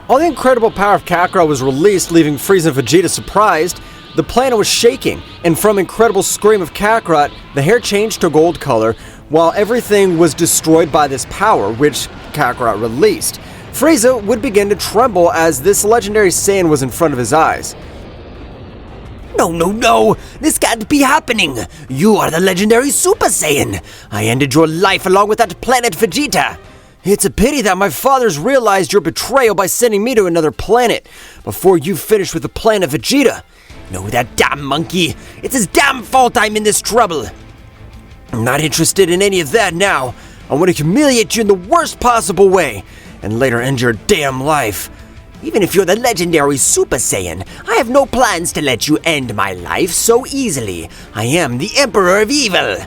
All the incredible power of Kakarot was released, leaving Frieza and Vegeta surprised. The planet was shaking, and from incredible scream of Kakarot, the hair changed to gold color, while everything was destroyed by this power, which Kakarot released. Frieza would begin to tremble as this legendary Saiyan was in front of his eyes. No, this can't be happening. You are the legendary Super Saiyan. I ended your life along with that planet Vegeta. It's a pity that my father's realized your betrayal by sending me to another planet before you finished with the planet Vegeta. No, that damn monkey. It's his damn fault I'm in this trouble. I'm not interested in any of that now. I want to humiliate you in the worst possible way, and later end your damn life. Even if you're the legendary Super Saiyan, I have no plans to let you end my life so easily. I am the Emperor of Evil.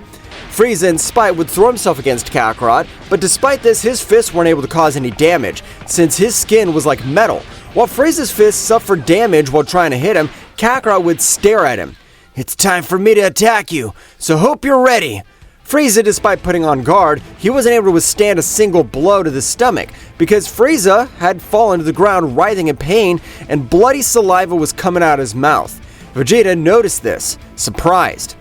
Frieza, in spite, would throw himself against Kakarot, but despite this, his fists weren't able to cause any damage, since his skin was like metal. While Frieza's fists suffered damage while trying to hit him, Kakarot would stare at him. It's time for me to attack you, so hope you're ready. Frieza, despite putting on guard, he wasn't able to withstand a single blow to the stomach, because Frieza had fallen to the ground writhing in pain, and bloody saliva was coming out of his mouth. Vegeta noticed this, surprised.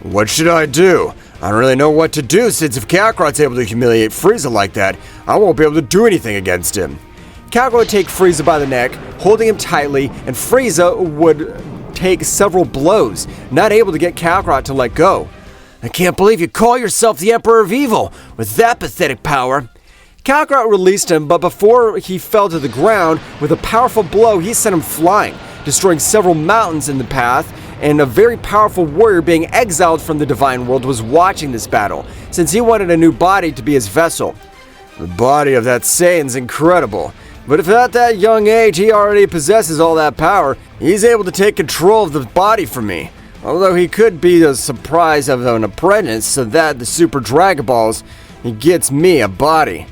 What should I do? I don't really know what to do, since if Kakarot's able to humiliate Frieza like that, I won't be able to do anything against him. Kakarot would take Frieza by the neck, holding him tightly, and Frieza would take several blows, not able to get Kakarot to let go. I can't believe you call yourself the Emperor of Evil with that pathetic power. Kakarot released him, but before he fell to the ground, with a powerful blow, he sent him flying, destroying several mountains in the path, and a very powerful warrior being exiled from the Divine World was watching this battle, since he wanted a new body to be his vessel. The body of that Saiyan's incredible, but if at that young age he already possesses all that power, he's able to take control of the body from me. Although he could be the surprise of an apprentice so that the Super Dragon Balls, he gets me a body.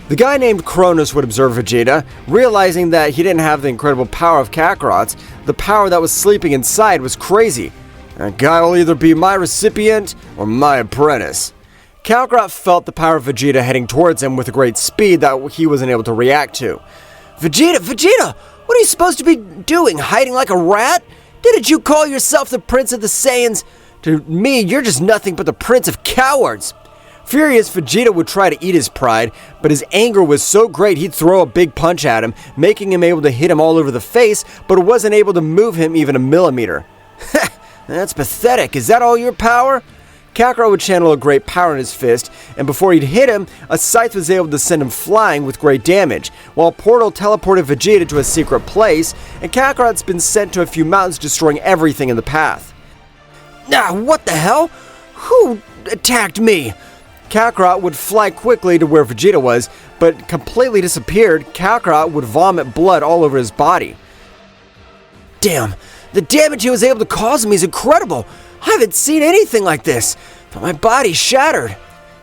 The guy named Kronos would observe Vegeta, realizing that he didn't have the incredible power of Kakarot's. The power that was sleeping inside was crazy. That guy will either be my recipient or my apprentice. Kakarot felt the power of Vegeta heading towards him with a great speed that he wasn't able to react to. Vegeta, what are you supposed to be doing, hiding like a rat? Didn't you call yourself the Prince of the Saiyans? To me, you're just nothing but the Prince of Cowards. Furious, Vegeta would try to eat his pride, but his anger was so great he'd throw a big punch at him, making him able to hit him all over the face, but wasn't able to move him even a millimeter. That's pathetic. Is that all your power? Kakarot would channel a great power in his fist, and before he'd hit him, a scythe was able to send him flying with great damage, while Portal teleported Vegeta to a secret place, and Kakarot's been sent to a few mountains, destroying everything in the path. What the hell? Who attacked me? Kakarot would fly quickly to where Vegeta was, but completely disappeared. Kakarot would vomit blood all over his body. Damn, the damage he was able to cause me is incredible. I haven't seen anything like this, but my body's shattered.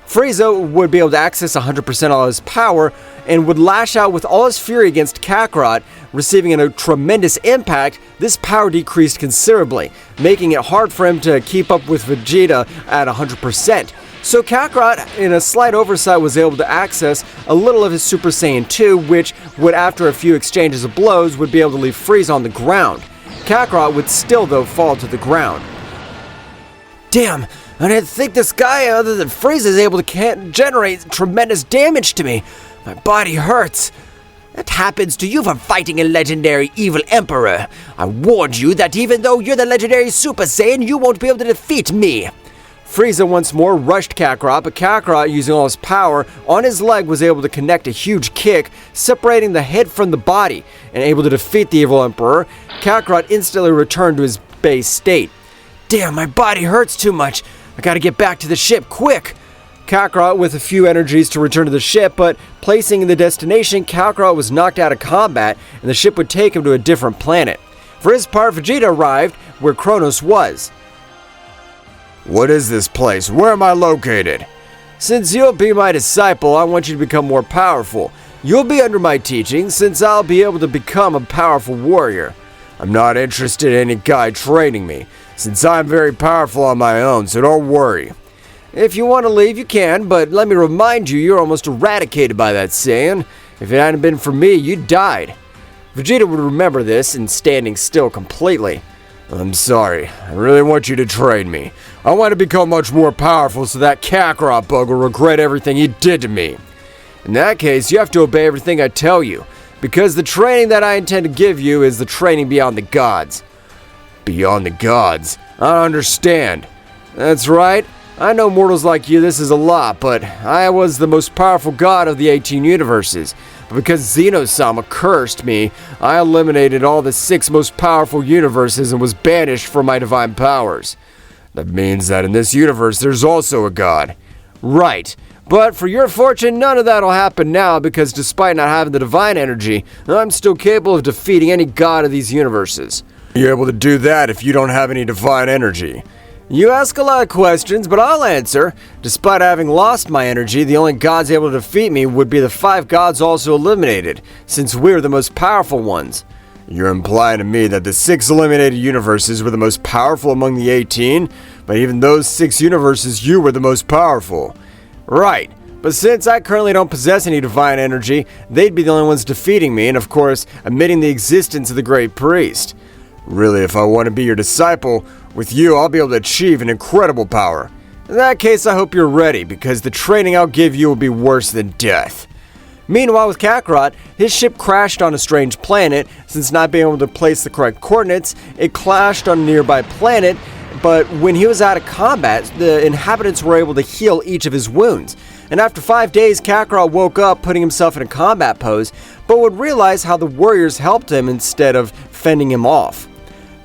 Frieza would be able to access 100% of his power and would lash out with all his fury against Kakarot, receiving a tremendous impact. This power decreased considerably, making it hard for him to keep up with Vegeta at 100%. So Kakarot, in a slight oversight, was able to access a little of his Super Saiyan 2, which would, after a few exchanges of blows, would be able to leave Frieza on the ground. Kakarot would still, though, fall to the ground. Damn, I didn't think this guy other than Frieza is able to generate tremendous damage to me. My body hurts. That happens to you for fighting a legendary evil emperor. I warned you that even though you're the legendary Super Saiyan, you won't be able to defeat me. Frieza once more rushed Kakarot, but Kakarot, using all his power on his leg, was able to connect a huge kick, separating the head from the body, and able to defeat the evil emperor. Kakarot instantly returned to his base state. Damn, my body hurts too much. I gotta get back to the ship, quick! Kakarot with a few energies to return to the ship, but placing in the destination, Kakarot was knocked out of combat, and the ship would take him to a different planet. For his part, Vegeta arrived where Kronos was. What is this place? Where am I located? Since you'll be my disciple, I want you to become more powerful. You'll be under my teaching, since I'll be able to become a powerful warrior. I'm not interested in any guy training me, since I'm very powerful on my own, so don't worry. If you want to leave, you can, but let me remind you, you're almost eradicated by that Saiyan. If it hadn't been for me, you died. Vegeta would remember this and standing still completely. I'm sorry. I really want you to train me. I want to become much more powerful so that Kakarot bug will regret everything he did to me. In that case, you have to obey everything I tell you, because the training that I intend to give you is the training beyond the gods. Beyond the gods? I don't understand. That's right. I know mortals like you this is a lot, but I was the most powerful god of the 18 universes. But because Zeno-sama cursed me, I eliminated all the 6 most powerful universes and was banished from my divine powers. That means that in this universe there's also a god. Right. But for your fortune, none of that'll happen now because despite not having the divine energy, I'm still capable of defeating any god of these universes. You're able to do that if you don't have any divine energy. You ask a lot of questions, but I'll answer. Despite having lost my energy, the only gods able to defeat me would be the 5 gods also eliminated, since we're the most powerful ones. You're implying to me that the 6 eliminated universes were the most powerful among the 18, but even those 6 universes you were the most powerful. Right, but since I currently don't possess any divine energy, they'd be the only ones defeating me and of course, admitting the existence of the Great Priest. Really, if I want to be your disciple, with you I'll be able to achieve an incredible power. In that case, I hope you're ready, because the training I'll give you will be worse than death. Meanwhile, with Kakarot, his ship crashed on a strange planet. Since not being able to place the correct coordinates, it clashed on a nearby planet, but when he was out of combat, the inhabitants were able to heal each of his wounds. And after 5 days, Kakarot woke up, putting himself in a combat pose, but would realize how the warriors helped him instead of fending him off.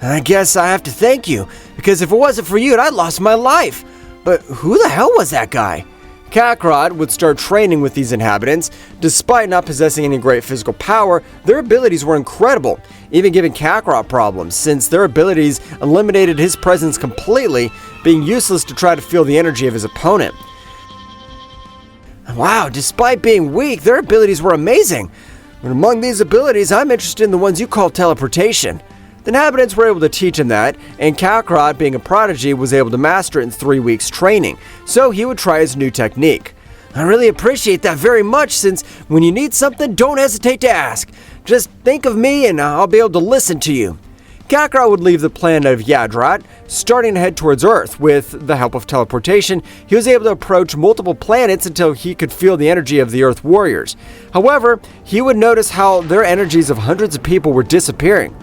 I guess I have to thank you, because if it wasn't for you, I'd lost my life. But who the hell was that guy? Kakarot would start training with these inhabitants. Despite not possessing any great physical power, their abilities were incredible, even giving Kakarot problems, since their abilities eliminated his presence completely, being useless to try to feel the energy of his opponent. Wow, despite being weak, their abilities were amazing. But among these abilities, I'm interested in the ones you call teleportation. The inhabitants were able to teach him that, and Kakarot, being a prodigy, was able to master it in 3 weeks training, so he would try his new technique. I really appreciate that very much, since when you need something, don't hesitate to ask. Just think of me and I'll be able to listen to you. Kakarot would leave the planet of Yadrat, starting to head towards Earth. With the help of teleportation, he was able to approach multiple planets until he could feel the energy of the Earth warriors. However, he would notice how their energies of hundreds of people were disappearing.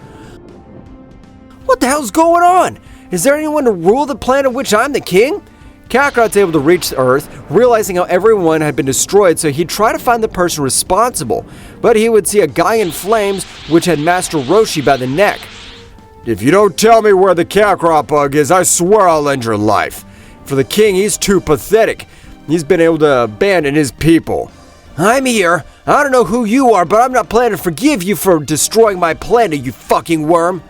What the hell's going on? Is there anyone to rule the planet of which I'm the king? Kakarot's able to reach Earth, realizing how everyone had been destroyed, so he'd try to find the person responsible. But he would see a guy in flames, which had Master Roshi by the neck. If you don't tell me where the Kakarot bug is, I swear I'll end your life. For the king, he's too pathetic. He's been able to abandon his people. I'm here. I don't know who you are, but I'm not planning to forgive you for destroying my planet, you fucking worm.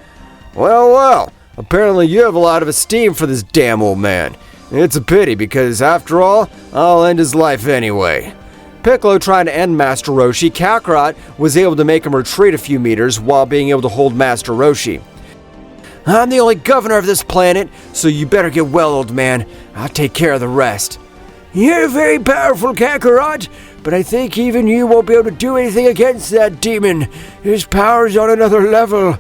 Well, apparently you have a lot of esteem for this damn old man. It's a pity, because after all, I'll end his life anyway. Piccolo trying to end Master Roshi, Kakarot was able to make him retreat a few meters while being able to hold Master Roshi. I'm the only governor of this planet, so you better get well, old man. I'll take care of the rest. You're very powerful, Kakarot, but I think even you won't be able to do anything against that demon. His power's on another level.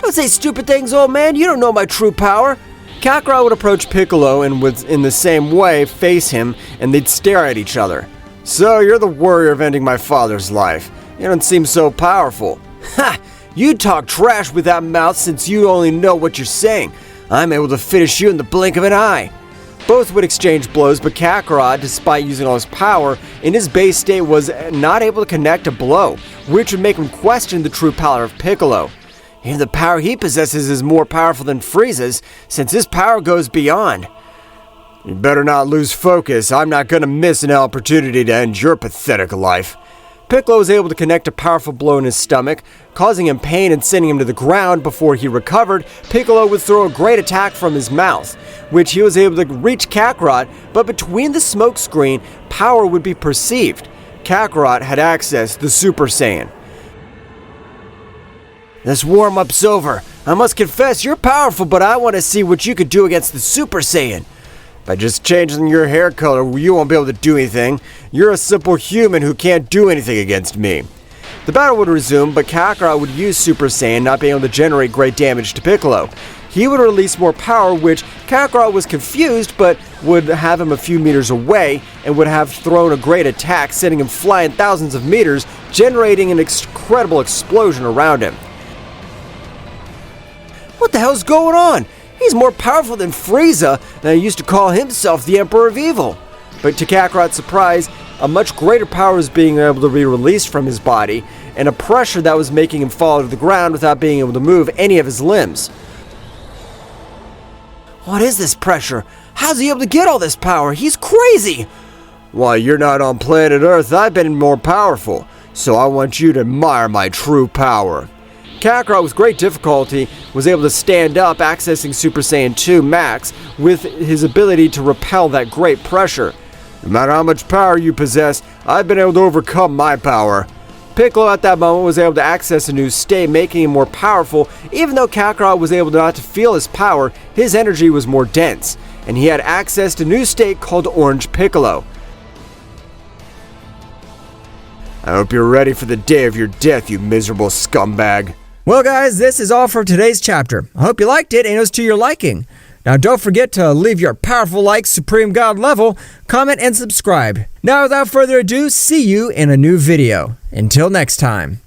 Don't say stupid things, old man. You don't know my true power. Kakarot would approach Piccolo and would, in the same way, face him, and they'd stare at each other. So, you're the warrior of ending my father's life. You don't seem so powerful. Ha! You talk trash with that mouth since you only know what you're saying. I'm able to finish you in the blink of an eye. Both would exchange blows, but Kakarot, despite using all his power, in his base state was not able to connect a blow, which would make him question the true power of Piccolo. Even the power he possesses is more powerful than Frieza's, since his power goes beyond. You better not lose focus. I'm not gonna miss an opportunity to end your pathetic life. Piccolo was able to connect a powerful blow in his stomach, causing him pain and sending him to the ground. Before he recovered, Piccolo would throw a great attack from his mouth, which he was able to reach Kakarot, but between the smoke screen, power would be perceived. Kakarot had accessed the Super Saiyan. This warm-up's over. I must confess, you're powerful, but I want to see what you could do against the Super Saiyan. By just changing your hair color, you won't be able to do anything. You're a simple human who can't do anything against me. The battle would resume, but Kakarot would use Super Saiyan, not being able to generate great damage to Piccolo. He would release more power, which Kakarot was confused, but would have him a few meters away, and would have thrown a great attack, sending him flying thousands of meters, generating an incredible explosion around him. What the hell's going on? He's more powerful than Frieza, and he used to call himself the Emperor of Evil. But to Kakarot's surprise, a much greater power was being able to be released from his body, and a pressure that was making him fall to the ground without being able to move any of his limbs. What is this pressure? How's he able to get all this power? He's crazy! While you're not on planet Earth, I've been more powerful, so I want you to admire my true power. Kakarot, with great difficulty, was able to stand up, accessing Super Saiyan 2 Max with his ability to repel that great pressure. No matter how much power you possess, I've been able to overcome my power. Piccolo at that moment was able to access a new state, making him more powerful. Even though Kakarot was able not to feel his power, his energy was more dense, and he had access to a new state called Orange Piccolo. I hope you're ready for the day of your death, you miserable scumbag. Well guys, this is all for today's chapter. I hope you liked it and it was to your liking. Now don't forget to leave your powerful like Supreme God level, comment and subscribe. Now without further ado, see you in a new video. Until next time.